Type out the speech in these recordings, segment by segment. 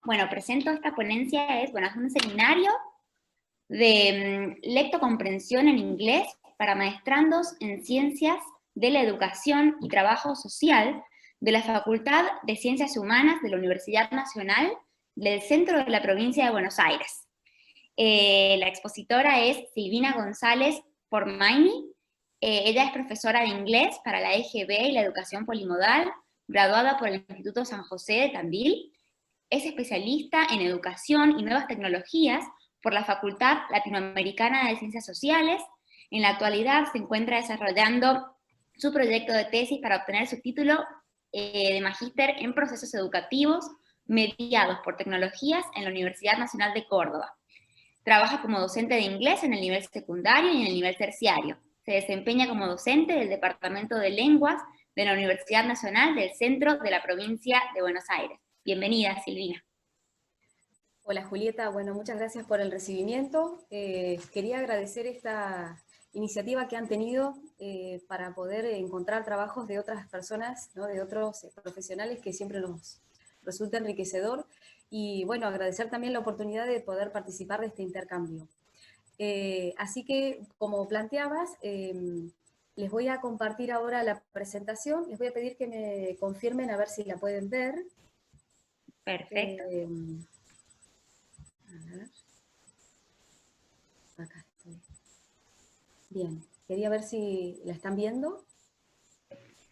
Bueno, presento esta ponencia, es un seminario de lectocomprensión en inglés para maestrandos en Ciencias de la Educación y Trabajo Social de la Facultad de Ciencias Humanas de la Universidad Nacional del Centro de la Provincia de Buenos Aires. La expositora es Silvina González Pormaini. Ella es profesora de inglés para la EGB y la educación polimodal, graduada por el Instituto San José de Tandil. Es especialista en educación y nuevas tecnologías por la Facultad Latinoamericana de Ciencias Sociales. En la actualidad se encuentra desarrollando su proyecto de tesis para obtener su título de magíster en procesos educativos mediados por tecnologías en la Universidad Nacional de Córdoba. Trabaja como docente de inglés en el nivel secundario y en el nivel terciario. Se desempeña como docente del Departamento de Lenguas de la Universidad Nacional del Centro de la Provincia de Buenos Aires. Bienvenida, Silvina. Hola, Julieta. Bueno, muchas gracias por el recibimiento. Quería agradecer esta iniciativa que han tenido para poder encontrar trabajos de otras personas, ¿no? De otros profesionales, que siempre nos resulta enriquecedor. Y bueno, agradecer también la oportunidad de poder participar de este intercambio. Así que, como planteabas, les voy a compartir ahora la presentación. Les voy a pedir que me confirmen a ver si la pueden ver. Perfecto. A ver. Acá estoy. Bien, quería ver si la están viendo.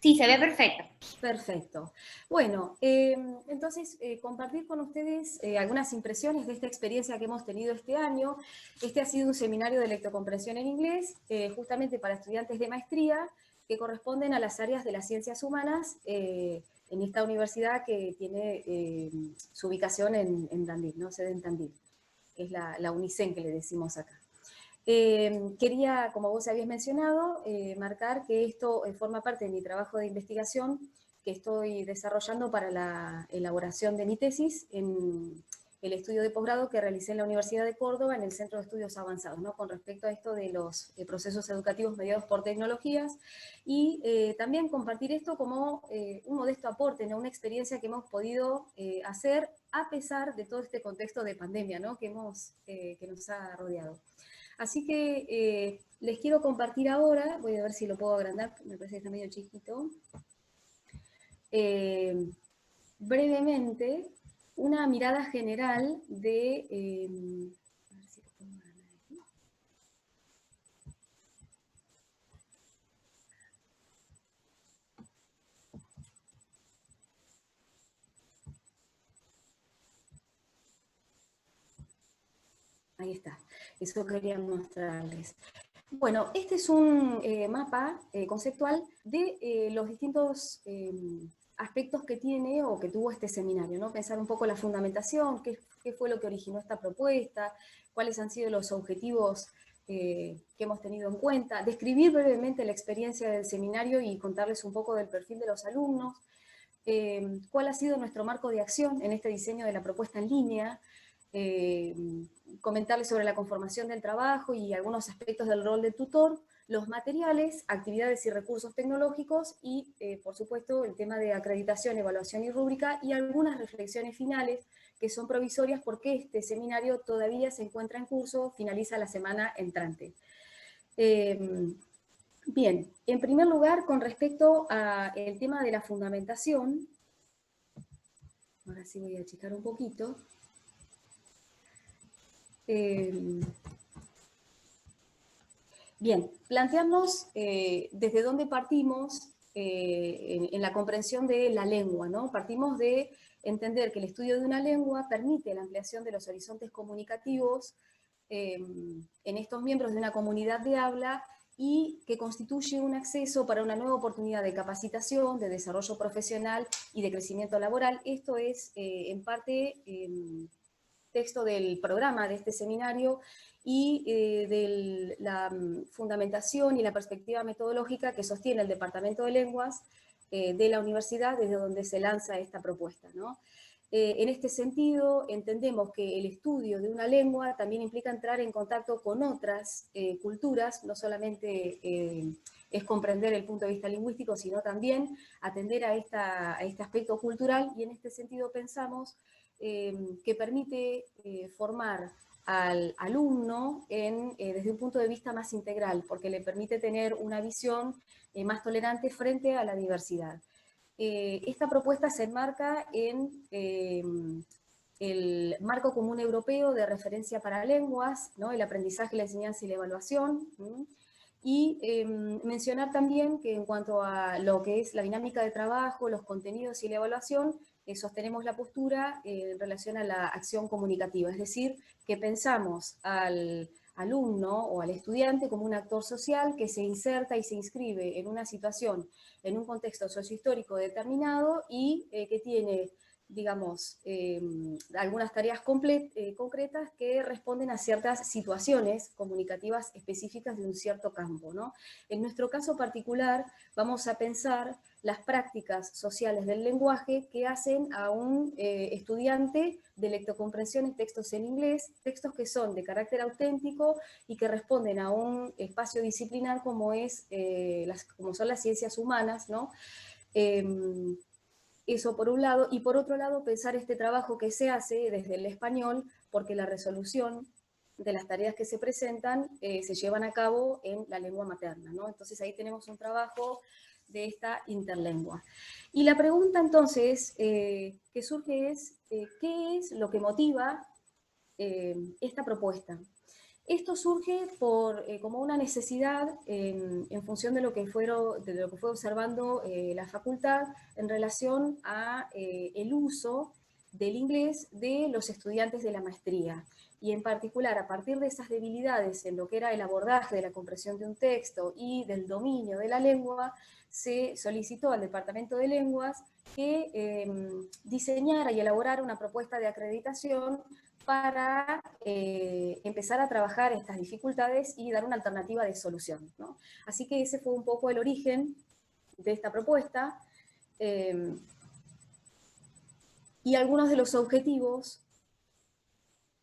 Sí, se ve perfecto. Perfecto. Bueno, entonces compartir con ustedes algunas impresiones de esta experiencia que hemos tenido este año. Este ha sido un seminario de lectocomprensión en inglés, justamente para estudiantes de maestría, que corresponden a las áreas de las ciencias humanas en esta universidad que tiene su ubicación en Tandil, ¿no? Sede en Tandil. Es la UNICEN que le decimos acá. Quería, como vos habías mencionado, marcar que esto forma parte de mi trabajo de investigación que estoy desarrollando para la elaboración de mi tesis en el estudio de posgrado que realicé en la Universidad de Córdoba en el Centro de Estudios Avanzados, ¿no? Con respecto a esto de los procesos educativos mediados por tecnologías, y también compartir esto como un modesto aporte, ¿no? Una experiencia que hemos podido hacer a pesar de todo este contexto de pandemia, ¿no? que nos ha rodeado. Así que les quiero compartir ahora, voy a ver si lo puedo agrandar, me parece que está medio chiquito, brevemente una mirada general de... a ver si lo puedo agrandar aquí. Ahí está, eso quería mostrarles. Bueno, este es un mapa conceptual de los distintos aspectos que tiene o que tuvo este seminario, ¿no? Pensar un poco la fundamentación, qué fue lo que originó esta propuesta, cuáles han sido los objetivos que hemos tenido en cuenta, describir brevemente la experiencia del seminario y contarles un poco del perfil de los alumnos, cuál ha sido nuestro marco de acción en este diseño de la propuesta en línea, comentarles sobre la conformación del trabajo y algunos aspectos del rol del tutor, los materiales, actividades y recursos tecnológicos y, por supuesto, el tema de acreditación, evaluación y rúbrica y algunas reflexiones finales que son provisorias porque este seminario todavía se encuentra en curso, finaliza la semana entrante. Bien, en primer lugar, con respecto al tema de la fundamentación, ahora sí voy a achicar un poquito. Bien, plantearnos desde dónde partimos en la comprensión de la lengua, ¿no? Partimos de entender que el estudio de una lengua permite la ampliación de los horizontes comunicativos en estos miembros de una comunidad de habla y que constituye un acceso para una nueva oportunidad de capacitación, de desarrollo profesional y de crecimiento laboral. Esto es, en parte, texto del programa de este seminario y de la fundamentación y la perspectiva metodológica que sostiene el Departamento de Lenguas de la universidad, desde donde se lanza esta propuesta, ¿no? En este sentido, entendemos que el estudio de una lengua también implica entrar en contacto con otras culturas, no solamente es comprender el punto de vista lingüístico, sino también atender a este aspecto cultural, y en este sentido pensamos que permite formar al alumno desde un punto de vista más integral, porque le permite tener una visión más tolerante frente a la diversidad. Esta propuesta se enmarca en el Marco Común Europeo de Referencia para Lenguas, ¿no? El aprendizaje, la enseñanza y la evaluación. Y mencionar también que en cuanto a lo que es la dinámica de trabajo, los contenidos y la evaluación, sostenemos la postura en relación a la acción comunicativa, es decir, que pensamos al alumno o al estudiante como un actor social que se inserta y se inscribe en una situación, en un contexto sociohistórico determinado y que tiene, digamos, algunas tareas concretas que responden a ciertas situaciones comunicativas específicas de un cierto campo, ¿no? En nuestro caso particular, vamos a pensar las prácticas sociales del lenguaje que hacen a un estudiante de lectocomprensión en textos en inglés, textos que son de carácter auténtico y que responden a un espacio disciplinar como son las ciencias humanas, ¿no? Eso por un lado, y por otro lado pensar este trabajo que se hace desde el español, porque la resolución de las tareas que se presentan se llevan a cabo en la lengua materna, ¿no? Entonces ahí tenemos un trabajo de esta interlengua. Y la pregunta entonces que surge es, ¿qué es lo que motiva esta propuesta? Esto surge como una necesidad en función de lo que fue observando la facultad en relación a el uso del inglés de los estudiantes de la maestría. Y en particular, a partir de esas debilidades en lo que era el abordaje de la comprensión de un texto y del dominio de la lengua, se solicitó al Departamento de Lenguas que diseñara y elaborara una propuesta de acreditación para empezar a trabajar estas dificultades y dar una alternativa de solución, ¿no? Así que ese fue un poco el origen de esta propuesta y algunos de los objetivos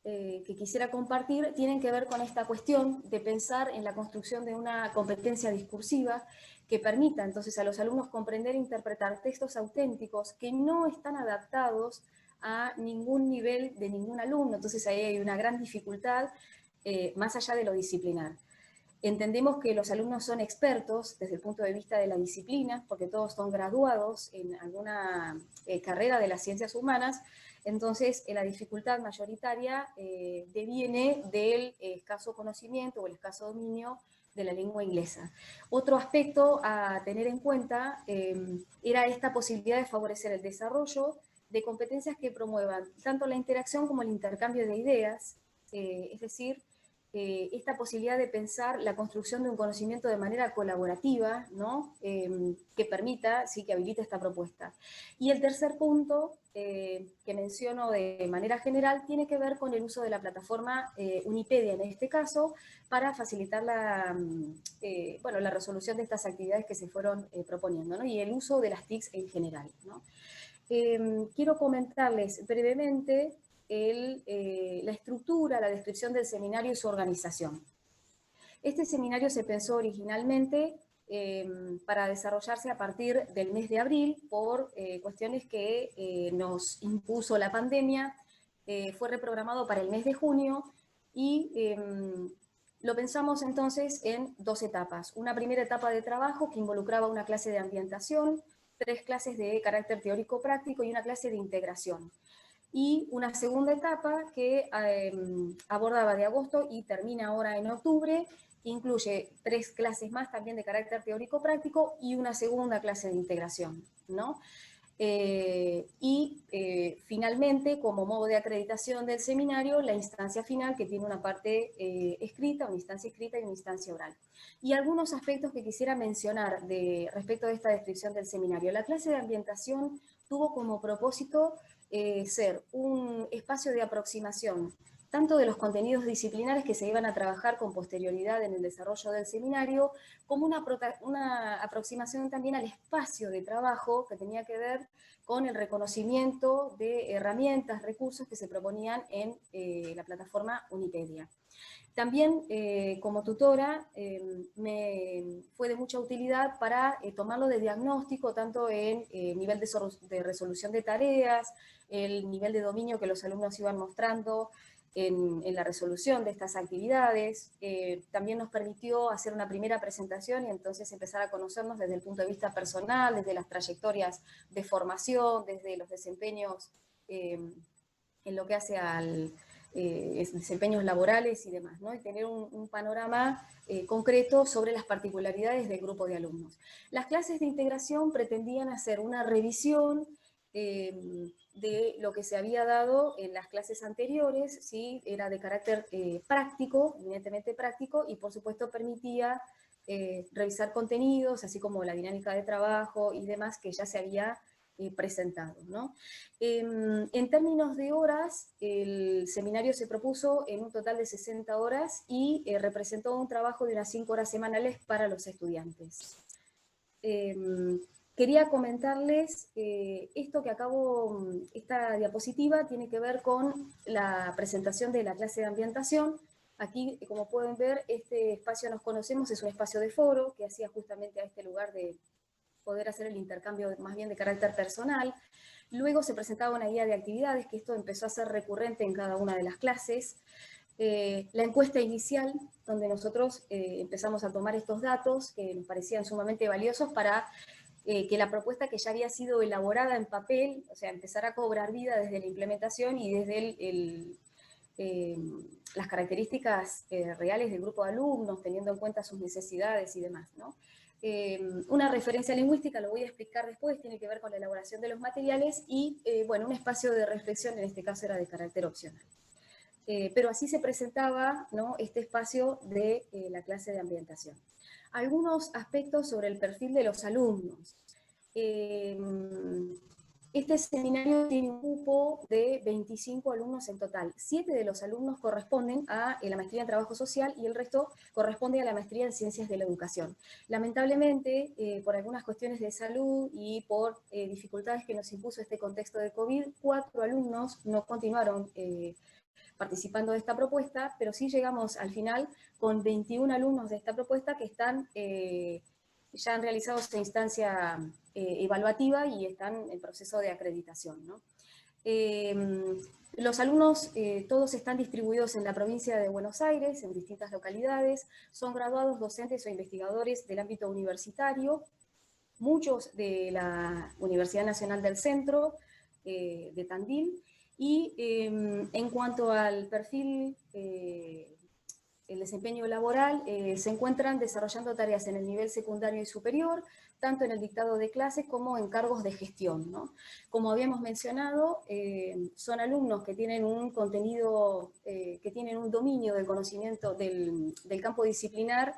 que quisiera compartir tienen que ver con esta cuestión de pensar en la construcción de una competencia discursiva que permita entonces a los alumnos comprender e interpretar textos auténticos que no están adaptados a ningún nivel de ningún alumno. Entonces ahí hay una gran dificultad más allá de lo disciplinar. Entendemos que los alumnos son expertos desde el punto de vista de la disciplina, porque todos son graduados en alguna carrera de las ciencias humanas. Entonces, la dificultad mayoritaria deviene del escaso conocimiento o el escaso dominio de la lengua inglesa. Otro aspecto a tener en cuenta era esta posibilidad de favorecer el desarrollo de competencias que promuevan tanto la interacción como el intercambio de ideas, es decir, esta posibilidad de pensar la construcción de un conocimiento de manera colaborativa, ¿no? Que permita, sí, que habilite esta propuesta. Y el tercer punto que menciono de manera general tiene que ver con el uso de la plataforma Unipedia en este caso para facilitar la resolución de estas actividades que se fueron proponiendo, ¿no? Y el uso de las TICs en general, ¿no? Quiero comentarles brevemente la estructura, la descripción del seminario y su organización. Este seminario se pensó originalmente para desarrollarse a partir del mes de abril por cuestiones que nos impuso la pandemia. Fue reprogramado para el mes de junio y lo pensamos entonces en dos etapas. Una primera etapa de trabajo que involucraba una clase de ambientación, 3 clases de carácter teórico práctico y una clase de integración. Y una segunda etapa que abordaba de agosto y termina ahora en octubre, que incluye 3 clases más también de carácter teórico práctico y una segunda clase de integración, ¿no? Finalmente, como modo de acreditación del seminario, la instancia final que tiene una parte escrita, una instancia escrita y una instancia oral. Y algunos aspectos que quisiera mencionar respecto de esta descripción del seminario. La clase de ambientación tuvo como propósito ser un espacio de aproximación tanto de los contenidos disciplinares que se iban a trabajar con posterioridad en el desarrollo del seminario, como una aproximación también al espacio de trabajo que tenía que ver con el reconocimiento de herramientas, recursos que se proponían en la plataforma Unipedia. También como tutora me fue de mucha utilidad para tomarlo de diagnóstico, tanto en nivel de resolución de tareas, el nivel de dominio que los alumnos iban mostrando en la resolución de estas actividades. También nos permitió hacer una primera presentación y entonces empezar a conocernos desde el punto de vista personal, desde las trayectorias de formación, desde los desempeños en lo que hace al desempeños laborales y demás, ¿no? Y tener un panorama concreto sobre las particularidades del grupo de alumnos. Las clases de integración pretendían hacer una revisión de lo que se había dado en las clases anteriores, ¿sí? Era de carácter práctico, evidentemente práctico, y por supuesto permitía revisar contenidos, así como la dinámica de trabajo y demás que ya se había presentado, ¿no? En términos de horas, el seminario se propuso en un total de 60 horas y representó un trabajo de unas 5 horas semanales para los estudiantes. Quería comentarles esto que acabo, esta diapositiva tiene que ver con la presentación de la clase de ambientación. Aquí, como pueden ver, este espacio Nos Conocemos es un espacio de foro que hacía justamente a este lugar de poder hacer el intercambio más bien de carácter personal. Luego se presentaba una guía de actividades, que esto empezó a ser recurrente en cada una de las clases. La encuesta inicial, donde nosotros empezamos a tomar estos datos que nos parecían sumamente valiosos para que la propuesta que ya había sido elaborada en papel, o sea, empezar a cobrar vida desde la implementación y desde las características reales del grupo de alumnos, teniendo en cuenta sus necesidades y demás, ¿no? Una referencia lingüística, lo voy a explicar después, tiene que ver con la elaboración de los materiales y, bueno, un espacio de reflexión, en este caso era de carácter opcional. Pero así se presentaba, ¿no?, este espacio de la clase de ambientación. Algunos aspectos sobre el perfil de los alumnos. Este seminario tiene un cupo de 25 alumnos en total. 7 de los alumnos corresponden a la maestría en trabajo social y el resto corresponde a la maestría en ciencias de la educación. Lamentablemente, por algunas cuestiones de salud y por dificultades que nos impuso este contexto de COVID, 4 alumnos no continuaron participando de esta propuesta, pero sí llegamos al final con 21 alumnos de esta propuesta que están ya han realizado esta instancia evaluativa y están en proceso de acreditación, ¿no? Los alumnos todos están distribuidos en la provincia de Buenos Aires, en distintas localidades, son graduados docentes o investigadores del ámbito universitario, muchos de la Universidad Nacional del Centro, de Tandil, y en cuanto al perfil, el desempeño laboral, se encuentran desarrollando tareas en el nivel secundario y superior, tanto en el dictado de clases como en cargos de gestión, ¿no? Como habíamos mencionado, son alumnos que tienen un contenido, que tienen un dominio del conocimiento del campo disciplinar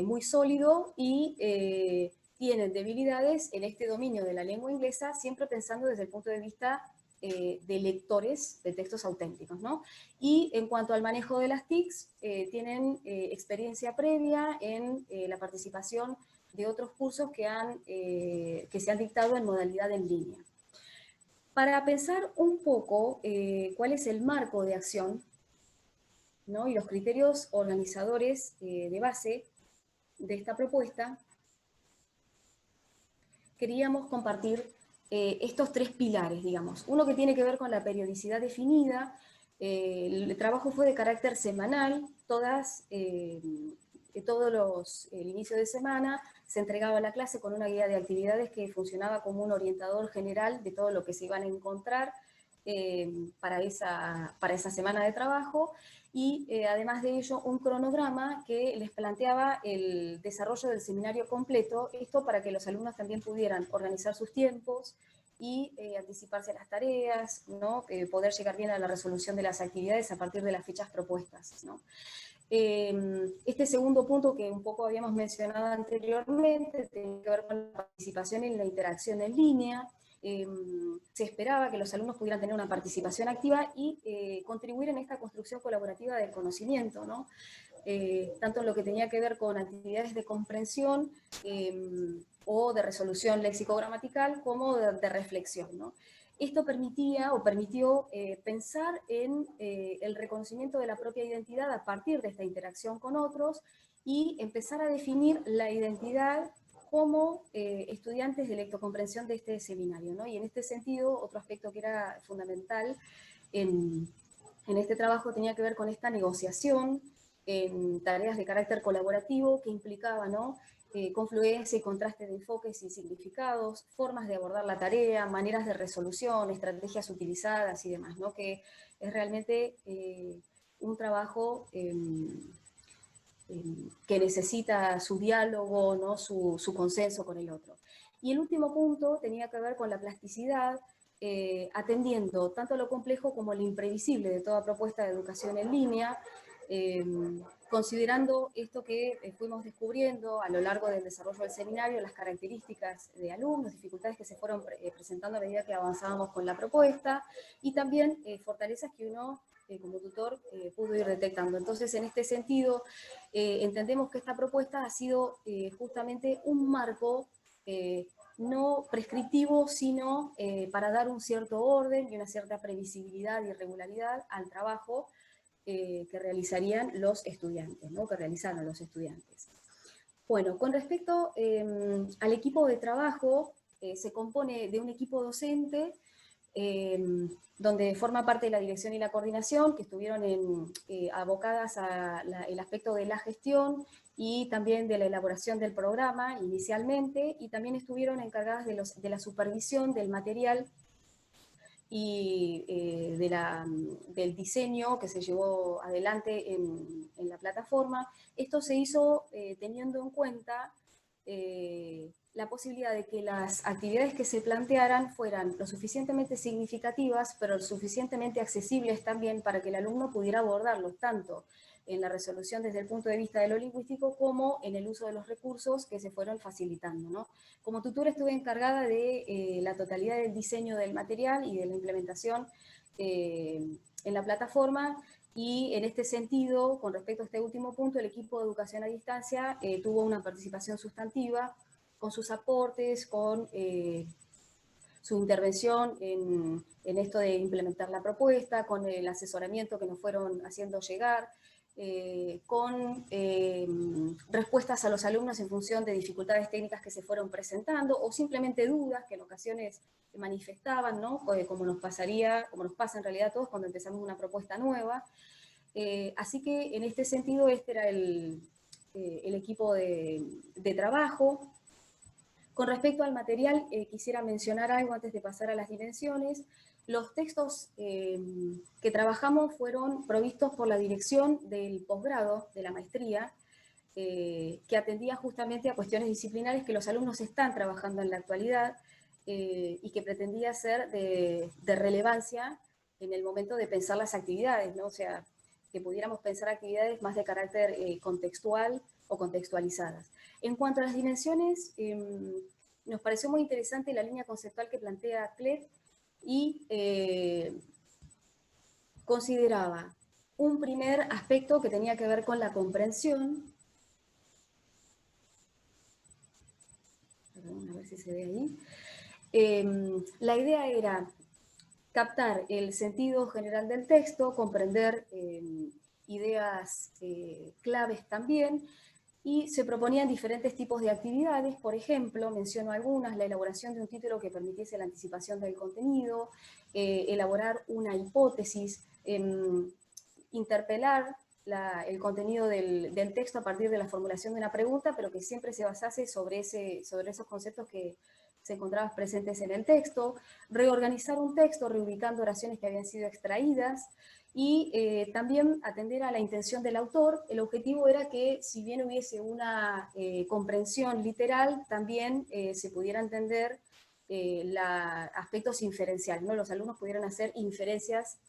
muy sólido y tienen debilidades en este dominio de la lengua inglesa, siempre pensando desde el punto de vista de lectores de textos auténticos, ¿no? Y en cuanto al manejo de las TICs, tienen experiencia previa en la participación de otros cursos que se han dictado en modalidad en línea. Para pensar un poco cuál es el marco de acción, ¿no?, y los criterios organizadores de base de esta propuesta, queríamos compartir estos 3 pilares, digamos. Uno que tiene que ver con la periodicidad definida. El trabajo fue de carácter semanal, el inicio de semana se entregaba la clase con una guía de actividades que funcionaba como un orientador general de todo lo que se iban a encontrar para esa semana de trabajo, y además de ello un cronograma que les planteaba el desarrollo del seminario completo, esto para que los alumnos también pudieran organizar sus tiempos y anticiparse a las tareas, ¿no?, poder llegar bien a la resolución de las actividades a partir de las fechas propuestas, ¿no? Este segundo punto que un poco habíamos mencionado anteriormente tiene que ver con la participación y la interacción en línea. se esperaba que los alumnos pudieran tener una participación activa y contribuir en esta construcción colaborativa del conocimiento, ¿no? Tanto en lo que tenía que ver con actividades de comprensión o de resolución léxico-gramatical, como de reflexión, ¿no? Esto permitía o permitió pensar en el reconocimiento de la propia identidad a partir de esta interacción con otros y empezar a definir la identidad como estudiantes de lectocomprensión de este seminario, ¿no? Y en este sentido, otro aspecto que era fundamental en este trabajo tenía que ver con esta negociación en tareas de carácter colaborativo que implicaba, ¿no? Confluencia y contraste de enfoques y significados, formas de abordar la tarea, maneras de resolución, estrategias utilizadas y demás, ¿no? Que es realmente un trabajo que necesita su diálogo, ¿no? su consenso con el otro. Y el último punto tenía que ver con la plasticidad, atendiendo tanto lo complejo como lo imprevisible de toda propuesta de educación en línea, considerando esto que fuimos descubriendo a lo largo del desarrollo del seminario, las características de alumnos, dificultades que se fueron presentando a medida que avanzábamos con la propuesta, y también fortalezas que uno como tutor pudo ir detectando. Entonces, en este sentido, entendemos que esta propuesta ha sido justamente un marco no prescriptivo, sino para dar un cierto orden y una cierta previsibilidad y regularidad al trabajo que realizarían los estudiantes, ¿no? Que realizaron los estudiantes. Bueno, con respecto al equipo de trabajo, se compone de un equipo docente, donde forma parte de la dirección y la coordinación, que estuvieron abocadas al aspecto de la gestión y también de la elaboración del programa inicialmente, y también estuvieron encargadas de la supervisión del material y del diseño que se llevó adelante en la plataforma. Esto se hizo teniendo en cuenta la posibilidad de que las actividades que se plantearan fueran lo suficientemente significativas, pero lo suficientemente accesibles también para que el alumno pudiera abordarlos tanto en la resolución desde el punto de vista de lo lingüístico como en el uso de los recursos que se fueron facilitando, ¿no? Como tutora estuve encargada de la totalidad del diseño del material y de la implementación en la plataforma, y en este sentido, con respecto a este último punto, el equipo de educación a distancia tuvo una participación sustantiva con sus aportes, con su intervención en esto de implementar la propuesta, con el asesoramiento que nos fueron haciendo llegar, con respuestas a los alumnos en función de dificultades técnicas que se fueron presentando, o simplemente dudas que en ocasiones manifestaban, ¿no? Como nos pasa en realidad a todos cuando empezamos una propuesta nueva. Así que en este sentido este era el equipo de trabajo. Con respecto al material, quisiera mencionar algo antes de pasar a las dimensiones. Los textos que trabajamos fueron provistos por la dirección del posgrado, de la maestría, que atendía justamente a cuestiones disciplinares que los alumnos están trabajando en la actualidad y que pretendía ser de relevancia en el momento de pensar las actividades, ¿no? O sea, que pudiéramos pensar actividades más de carácter contextual o contextualizadas. En cuanto a las dimensiones, nos pareció muy interesante la línea conceptual que plantea CLET y consideraba un primer aspecto que tenía que ver con la comprensión. Perdón, a ver si se ve ahí. La idea era captar el sentido general del texto, comprender ideas claves también, y se proponían diferentes tipos de actividades. Por ejemplo, menciono algunas: la elaboración de un título que permitiese la anticipación del contenido, elaborar una hipótesis, interpelar el contenido del texto a partir de la formulación de una pregunta, pero que siempre se basase sobre esos conceptos que se encontraban presentes en el texto, reorganizar un texto reubicando oraciones que habían sido extraídas, y también atender a la intención del autor. El objetivo era que, si bien hubiese una comprensión literal, también se pudiera entender aspectos inferenciales, ¿no? Los alumnos pudieran hacer inferencias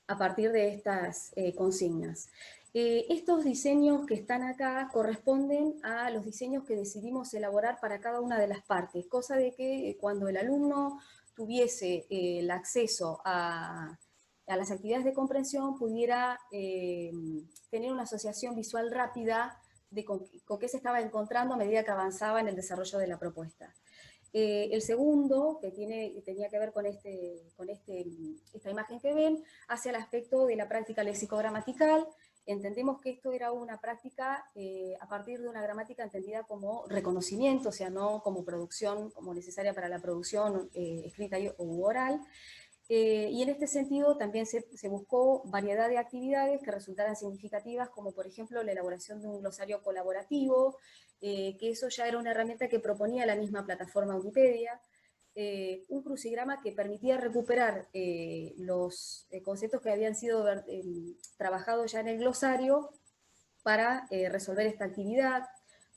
a partir de estas consignas. Estos diseños que están acá corresponden a los diseños que decidimos elaborar para cada una de las partes, cosa de que cuando el alumno tuviese el acceso a las actividades de comprensión pudiera tener una asociación visual rápida de con qué se estaba encontrando a medida que avanzaba en el desarrollo de la propuesta. El segundo, que tenía que ver con esta imagen que ven, hacia el aspecto de la práctica lexicogramatical. Entendemos que esto era una práctica a partir de una gramática entendida como reconocimiento, o sea, no como producción, como necesaria para la producción escrita u oral. Y en este sentido también se buscó variedad de actividades que resultaran significativas, como por ejemplo la elaboración de un glosario colaborativo, que eso ya era una herramienta que proponía la misma plataforma Wikipedia, un crucigrama que permitía recuperar los conceptos que habían sido trabajados ya en el glosario para resolver esta actividad,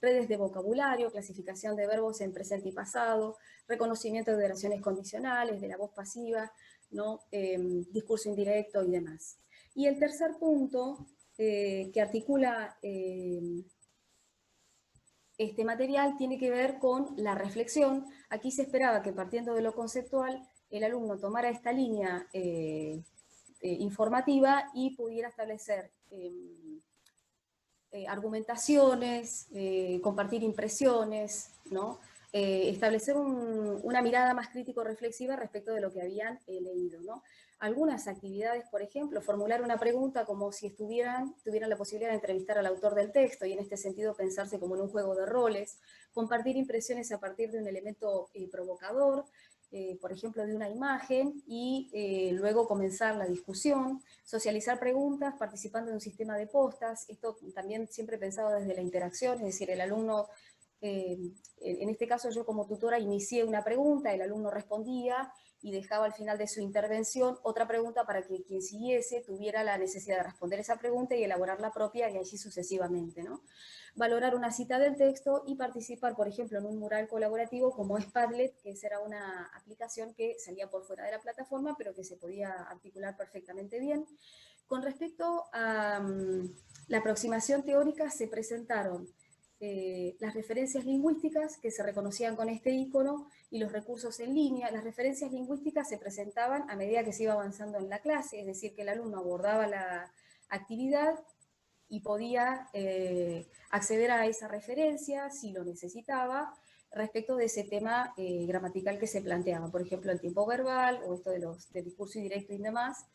redes de vocabulario, clasificación de verbos en presente y pasado, reconocimiento de oraciones condicionales, de la voz pasiva, ¿no? Discurso indirecto y demás. Y el tercer punto que articula este material tiene que ver con la reflexión. Aquí se esperaba que partiendo de lo conceptual el alumno tomara esta línea informativa y pudiera establecer argumentaciones, compartir impresiones, ¿no? Establecer una mirada más crítico-reflexiva respecto de lo que habían leído, ¿no? Algunas actividades, por ejemplo, formular una pregunta como si tuvieran la posibilidad de entrevistar al autor del texto y en este sentido pensarse como en un juego de roles, compartir impresiones a partir de un elemento provocador, por ejemplo, de una imagen, y luego comenzar la discusión, socializar preguntas participando de un sistema de postas. Esto también siempre pensado desde la interacción, es decir, el alumno, en este caso yo como tutora inicié una pregunta, el alumno respondía y dejaba al final de su intervención otra pregunta para que quien siguiese tuviera la necesidad de responder esa pregunta y elaborar la propia, y así sucesivamente, ¿no? Valorar una cita del texto y participar, por ejemplo, en un mural colaborativo como es Padlet, que esa era una aplicación que salía por fuera de la plataforma, pero que se podía articular perfectamente bien. Con respecto a la aproximación teórica, se presentaron las referencias lingüísticas que se reconocían con este icono y los recursos en línea. Las referencias lingüísticas se presentaban a medida que se iba avanzando en la clase, es decir, que el alumno abordaba la actividad y podía acceder a esa referencia si lo necesitaba respecto de ese tema gramatical que se planteaba, por ejemplo, el tiempo verbal o esto del discurso indirecto y demás.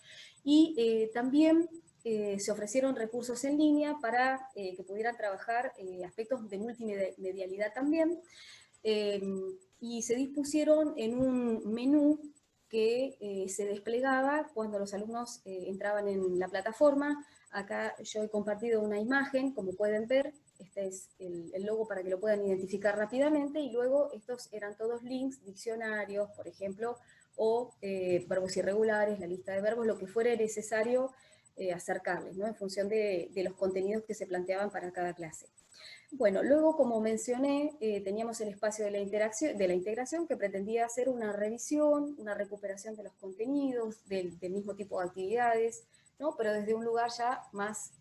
Y también se ofrecieron recursos en línea para que pudieran trabajar aspectos de multimedialidad también, y se dispusieron en un menú que se desplegaba cuando los alumnos entraban en la plataforma. Acá yo he compartido una imagen, como pueden ver, este es el logo para que lo puedan identificar rápidamente, y luego estos eran todos links, diccionarios, por ejemplo, o verbos irregulares, la lista de verbos, lo que fuera necesario acercarles, ¿no? En función de los contenidos que se planteaban para cada clase. Bueno, luego, como mencioné, teníamos el espacio de la integración que pretendía hacer una revisión, una recuperación de los contenidos, del mismo tipo de actividades, ¿no? Pero desde un lugar ya más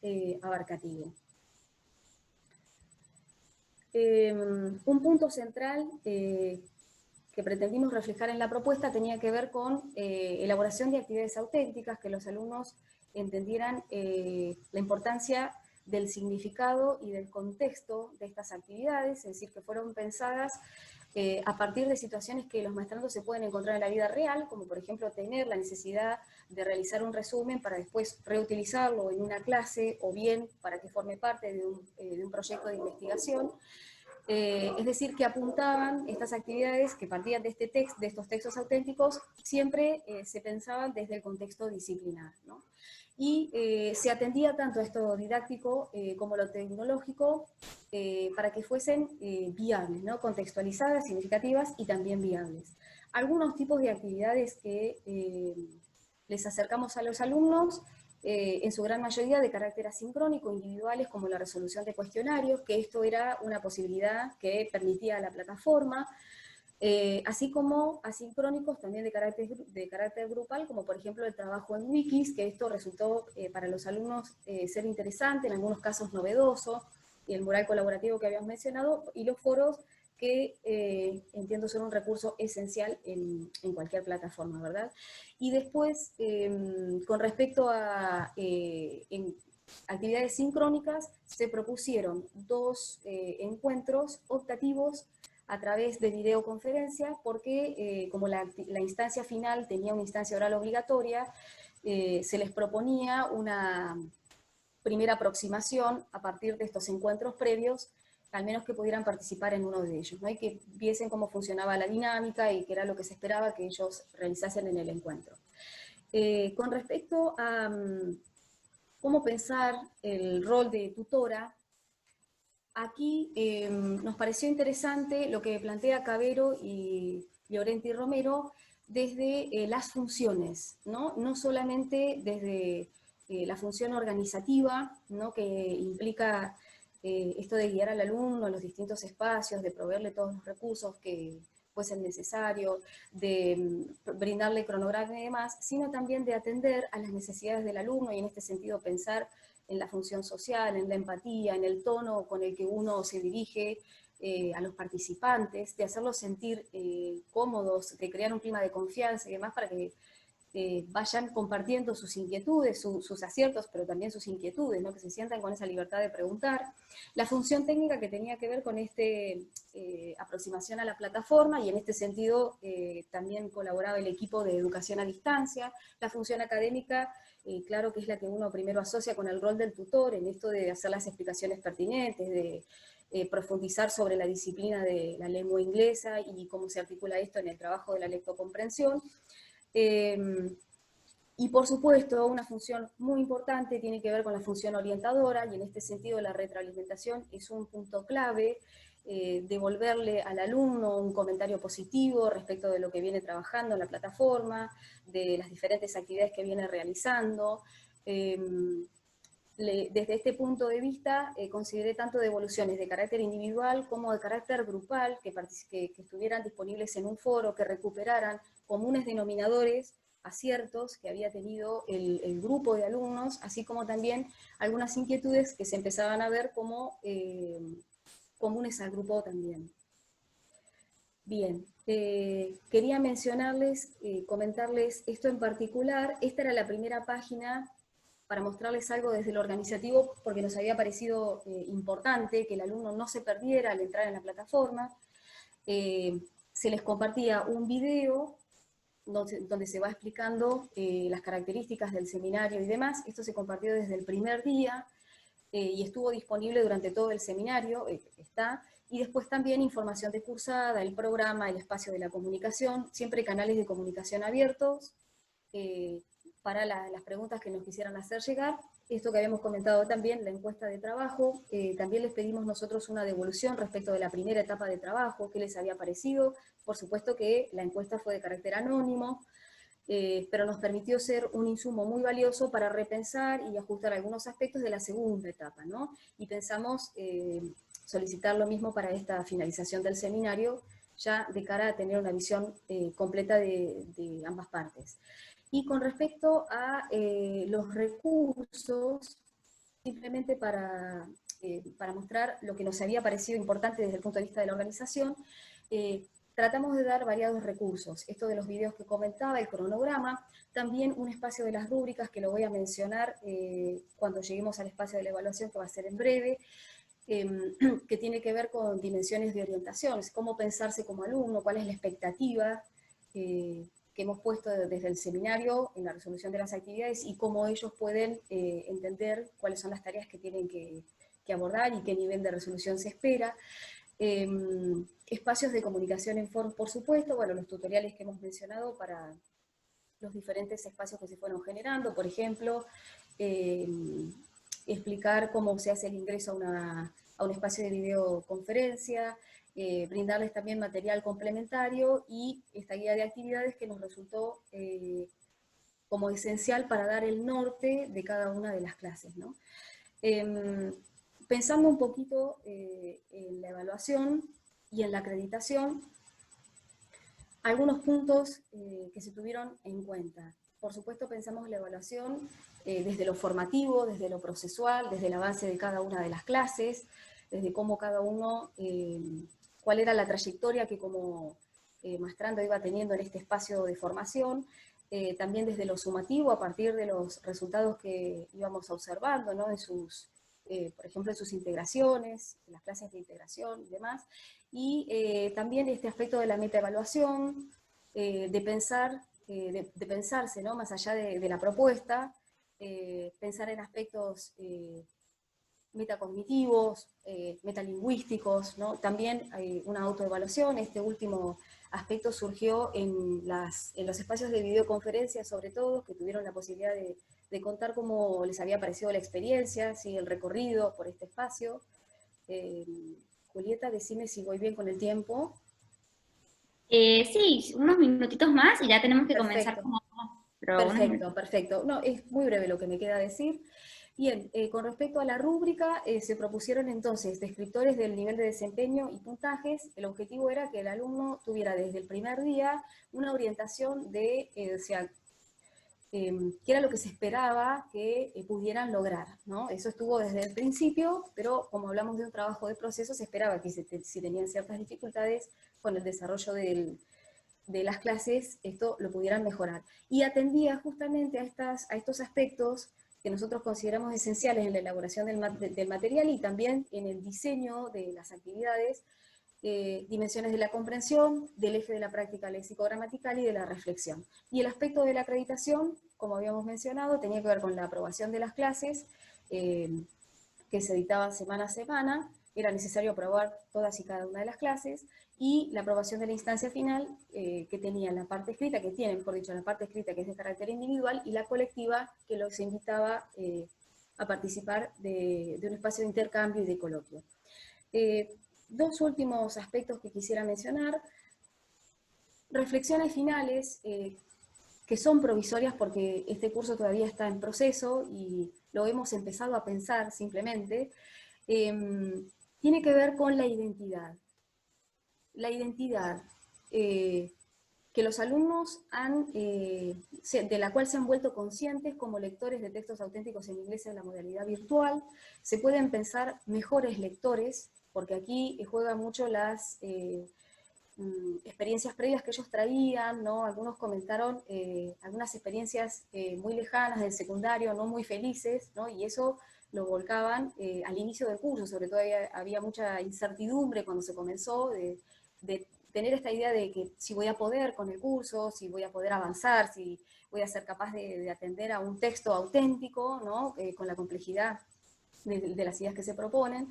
abarcativo. Un punto central que pretendimos reflejar en la propuesta tenía que ver con elaboración de actividades auténticas, que los alumnos entendieran la importancia del significado y del contexto de estas actividades, es decir, que fueron pensadas a partir de situaciones que los maestrandos se pueden encontrar en la vida real, como por ejemplo tener la necesidad de realizar un resumen para después reutilizarlo en una clase, o bien para que forme parte de un proyecto de investigación. Es decir, que apuntaban estas actividades que partían de estos textos auténticos, siempre se pensaban desde el contexto disciplinar, ¿no? Y se atendía tanto a esto didáctico como lo tecnológico para que fuesen viables, ¿no? Contextualizadas, significativas y también viables. Algunos tipos de actividades que les acercamos a los alumnos, en su gran mayoría de carácter asincrónico, individuales, como la resolución de cuestionarios, que esto era una posibilidad que permitía a la plataforma, así como asincrónicos también de carácter grupal, como por ejemplo el trabajo en wikis, que esto resultó para los alumnos ser interesante, en algunos casos novedoso, y el mural colaborativo que habíamos mencionado, y los foros que entiendo son un recurso esencial en cualquier plataforma, ¿verdad? Y después, con respecto a actividades sincrónicas, se propusieron 2 encuentros optativos a través de videoconferencia, porque como la instancia final tenía una instancia oral obligatoria, se les proponía una primera aproximación a partir de estos encuentros previos, al menos que pudieran participar en uno de ellos, ¿no? Y que viesen cómo funcionaba la dinámica y qué era lo que se esperaba que ellos realizasen en el encuentro. Con respecto a cómo pensar el rol de tutora, aquí nos pareció interesante lo que plantea Cavero y Llorenti Romero desde las funciones, ¿no? No solamente desde la función organizativa, ¿no? Que implica esto de guiar al alumno a los distintos espacios, de proveerle todos los recursos que fuesen necesarios, de brindarle cronograma y demás, sino también de atender a las necesidades del alumno y en este sentido pensar en la función social, en la empatía, en el tono con el que uno se dirige a los participantes, de hacerlos sentir cómodos, de crear un clima de confianza y demás para que vayan compartiendo sus inquietudes, sus aciertos, pero también sus inquietudes, ¿no? Que se sientan con esa libertad de preguntar. La función técnica que tenía que ver con aproximación a la plataforma, y en este sentido también colaboraba el equipo de educación a distancia. La función académica, claro que es la que uno primero asocia con el rol del tutor, en esto de hacer las explicaciones pertinentes, de profundizar sobre la disciplina de la lengua inglesa y cómo se articula esto en el trabajo de la lectocomprensión. Y por supuesto, una función muy importante tiene que ver con la función orientadora, y en este sentido la retroalimentación es un punto clave, devolverle al alumno un comentario positivo respecto de lo que viene trabajando en la plataforma, de las diferentes actividades que viene realizando. Desde este punto de vista, consideré tanto devoluciones de carácter individual como de carácter grupal, que estuvieran disponibles en un foro, que recuperaran comunes denominadores, aciertos que había tenido el grupo de alumnos, así como también algunas inquietudes que se empezaban a ver como comunes al grupo también. Bien, quería mencionarles, comentarles esto en particular. Esta era la primera página para mostrarles algo desde lo organizativo, porque nos había parecido importante que el alumno no se perdiera al entrar en la plataforma. Se les compartía un video donde se va explicando las características del seminario y demás. Esto se compartió desde el primer día y estuvo disponible durante todo el seminario, y después también información de cursada, el programa, el espacio de la comunicación, siempre canales de comunicación abiertos, para las preguntas que nos quisieran hacer llegar. Esto que habíamos comentado también, la encuesta de trabajo, también les pedimos nosotros una devolución respecto de la primera etapa de trabajo, qué les había parecido. Por supuesto que la encuesta fue de carácter anónimo, pero nos permitió ser un insumo muy valioso para repensar y ajustar algunos aspectos de la segunda etapa, ¿no? Y pensamos solicitar lo mismo para esta finalización del seminario, ya de cara a tener una visión completa de ambas partes. Y con respecto a los recursos, simplemente para mostrar lo que nos había parecido importante desde el punto de vista de la organización, tratamos de dar variados recursos. Esto de los videos que comentaba, el cronograma, también un espacio de las rúbricas, que lo voy a mencionar cuando lleguemos al espacio de la evaluación, que va a ser en breve, que tiene que ver con dimensiones de orientación, cómo pensarse como alumno, cuál es la expectativa que hemos puesto desde el seminario en la resolución de las actividades, y cómo ellos pueden entender cuáles son las tareas que tienen que abordar y qué nivel de resolución se espera. Espacios de comunicación en foros, por supuesto, bueno, los tutoriales que hemos mencionado para los diferentes espacios que se fueron generando, por ejemplo, explicar cómo se hace el ingreso a un espacio de videoconferencia, brindarles también material complementario y esta guía de actividades que nos resultó como esencial para dar el norte de cada una de las clases, ¿no? Pensando un poquito en la evaluación y en la acreditación, algunos puntos que se tuvieron en cuenta. Por supuesto, pensamos la evaluación desde lo formativo, desde lo procesual, desde el avance de cada una de las clases, desde cómo cada uno, cuál era la trayectoria que como maestrando iba teniendo en este espacio de formación, también desde lo sumativo, a partir de los resultados que íbamos observando, ¿no? En sus, por ejemplo, en sus integraciones, en las clases de integración y demás, y también este aspecto de la metaevaluación, de pensar, de pensarse, ¿no? Más allá de la propuesta, pensar en aspectos metacognitivos, metalingüísticos, ¿no? También hay una autoevaluación. Este último aspecto surgió en los espacios de videoconferencia, sobre todo, que tuvieron la posibilidad de contar cómo les había parecido la experiencia, ¿sí? El recorrido por este espacio. Julieta, decime si voy bien con el tiempo. Sí, unos minutitos más y ya tenemos que comenzar Perfecto. con otro, pero unos Perfecto, minutitos. perfecto. No, es muy breve lo que me queda decir. Bien, con respecto a la rúbrica, se propusieron entonces descriptores del nivel de desempeño y puntajes. El objetivo era que el alumno tuviera desde el primer día una orientación de, o sea, qué era lo que se esperaba que pudieran lograr, ¿no? Eso estuvo desde el principio, pero como hablamos de un trabajo de proceso, se esperaba que si tenían ciertas dificultades con el desarrollo de las clases, esto lo pudieran mejorar. Y atendía justamente a estos aspectos que nosotros consideramos esenciales en la elaboración del material y también en el diseño de las actividades, dimensiones de la comprensión, del eje de la práctica léxico-gramatical y de la reflexión. Y el aspecto de la acreditación, como habíamos mencionado, tenía que ver con la aprobación de las clases, que se editaban semana a semana. Era necesario aprobar todas y cada una de las clases, y la aprobación de la instancia final, que tenía la parte escrita, que tiene, mejor dicho, la parte escrita, que es de carácter individual, y la colectiva, que los invitaba a participar de un espacio de intercambio y de coloquio. Dos últimos aspectos que quisiera mencionar: reflexiones finales, que son provisorias porque este curso todavía está en proceso y lo hemos empezado a pensar simplemente. Tiene que ver con la identidad. La identidad que los alumnos de la cual se han vuelto conscientes como lectores de textos auténticos en inglés en la modalidad virtual. Se pueden pensar mejores lectores, porque aquí juegan mucho las experiencias previas que ellos traían, ¿no? Algunos comentaron algunas experiencias muy lejanas del secundario, no muy felices, ¿no? Y eso lo volcaban al inicio del curso. Sobre todo había mucha incertidumbre cuando se comenzó, de tener esta idea de que si voy a poder con el curso, si voy a poder avanzar, si voy a ser capaz de atender a un texto auténtico, ¿no? Con la complejidad de las ideas que se proponen.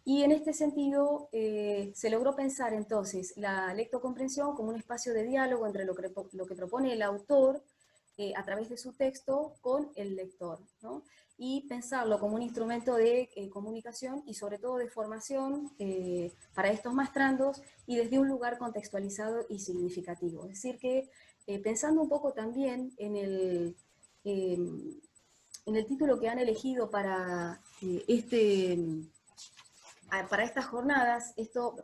Y en este sentido se logró pensar entonces la lectocomprensión como un espacio de diálogo entre lo que propone el autor a través de su texto con el lector, ¿no? Y pensarlo como un instrumento de comunicación y sobre todo de formación para estos maestrandos, y desde un lugar contextualizado y significativo. Es decir que pensando un poco también en el título que han elegido para para estas jornadas,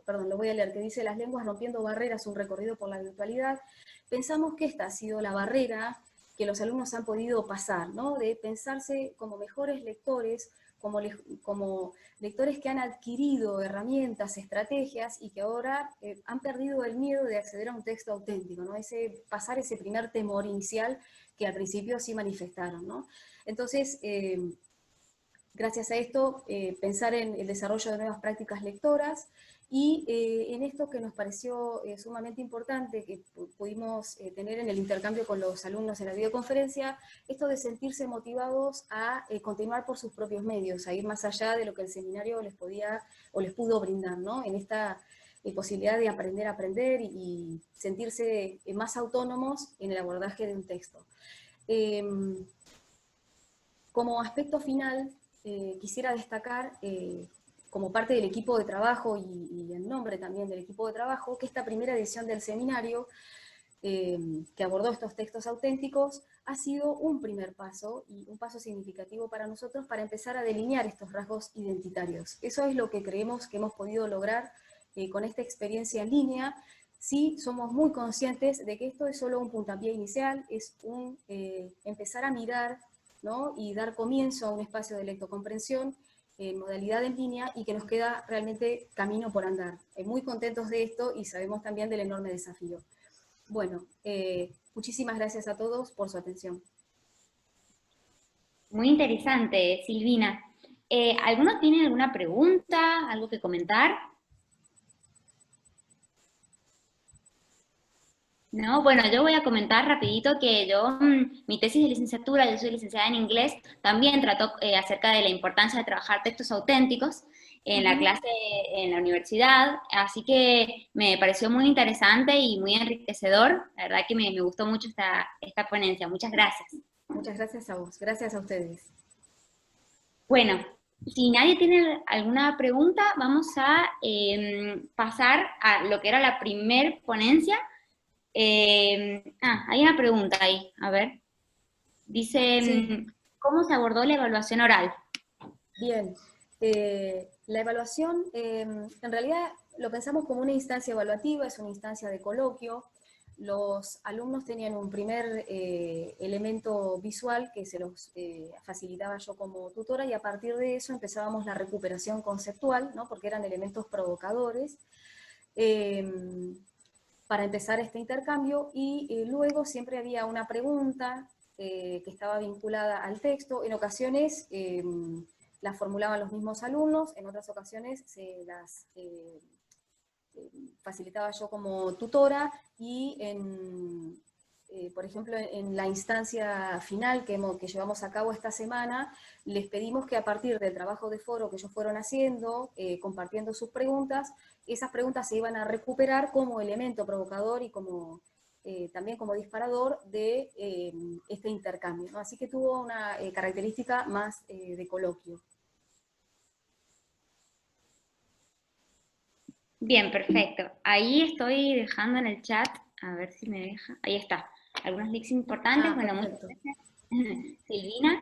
perdón, lo voy a leer, que dice: las lenguas rompiendo barreras, un recorrido por la virtualidad. Pensamos que esta ha sido la barrera que los alumnos han podido pasar, ¿no? De pensarse como mejores lectores, como lectores que han adquirido herramientas, estrategias, y que ahora han perdido el miedo de acceder a un texto auténtico, ¿no? Pasar ese primer temor inicial que al principio sí manifestaron, ¿no? Entonces, gracias a esto, pensar en el desarrollo de nuevas prácticas lectoras, y en esto que nos pareció sumamente importante, que pudimos tener en el intercambio con los alumnos en la videoconferencia, esto de sentirse motivados a continuar por sus propios medios, a ir más allá de lo que el seminario les podía o les pudo brindar, ¿no? En esta posibilidad de aprender a aprender y sentirse más autónomos en el abordaje de un texto. Como aspecto final, quisiera destacar, como parte del equipo de trabajo y en nombre también del equipo de trabajo, que esta primera edición del seminario, que abordó estos textos auténticos, ha sido un primer paso, y un paso significativo para nosotros, para empezar a delinear estos rasgos identitarios. Eso es lo que creemos que hemos podido lograr con esta experiencia en línea, sí somos muy conscientes de que esto es solo un puntapié inicial, es un empezar a mirar, ¿no? Y dar comienzo a un espacio de lectocomprensión en modalidad en línea y que nos queda realmente camino por andar. Muy contentos de esto y sabemos también del enorme desafío. Bueno, muchísimas gracias a todos por su atención. Muy interesante, Silvina. ¿Alguno tiene alguna pregunta, algo que comentar? No, bueno, yo voy a comentar rapidito que yo, mi tesis de licenciatura, yo soy licenciada en inglés, también trató acerca de la importancia de trabajar textos auténticos en la clase en la universidad, así que me pareció muy interesante y muy enriquecedor. La verdad que me gustó mucho esta ponencia. Muchas gracias. Muchas gracias a vos, gracias a ustedes. Bueno, si nadie tiene alguna pregunta, vamos a pasar a lo que era la primer ponencia. Hay una pregunta ahí, a ver. Dice, Sí, ¿cómo se abordó la evaluación oral? bien. La evaluación, en realidad lo pensamos como una instancia evaluativa, es una instancia de coloquio. Los alumnos tenían un primer elemento visual que se los facilitaba yo como tutora y a partir de eso empezábamos la recuperación conceptual, ¿no? Porque eran elementos provocadores. Para empezar este intercambio y luego siempre había una pregunta que estaba vinculada al texto. En ocasiones las formulaban los mismos alumnos, en otras ocasiones se las facilitaba yo como tutora y por ejemplo, en la instancia final que llevamos a cabo esta semana, les pedimos que a partir del trabajo de foro que ellos fueron haciendo, compartiendo sus preguntas, esas preguntas se iban a recuperar como elemento provocador y como, también como disparador de este intercambio, ¿no? Así que tuvo una característica más de coloquio. Bien, perfecto. Ahí estoy dejando en el chat, a ver si me deja. Ahí está. Algunos links importantes. Ah, Bueno, muchas perfecto. gracias, Silvina.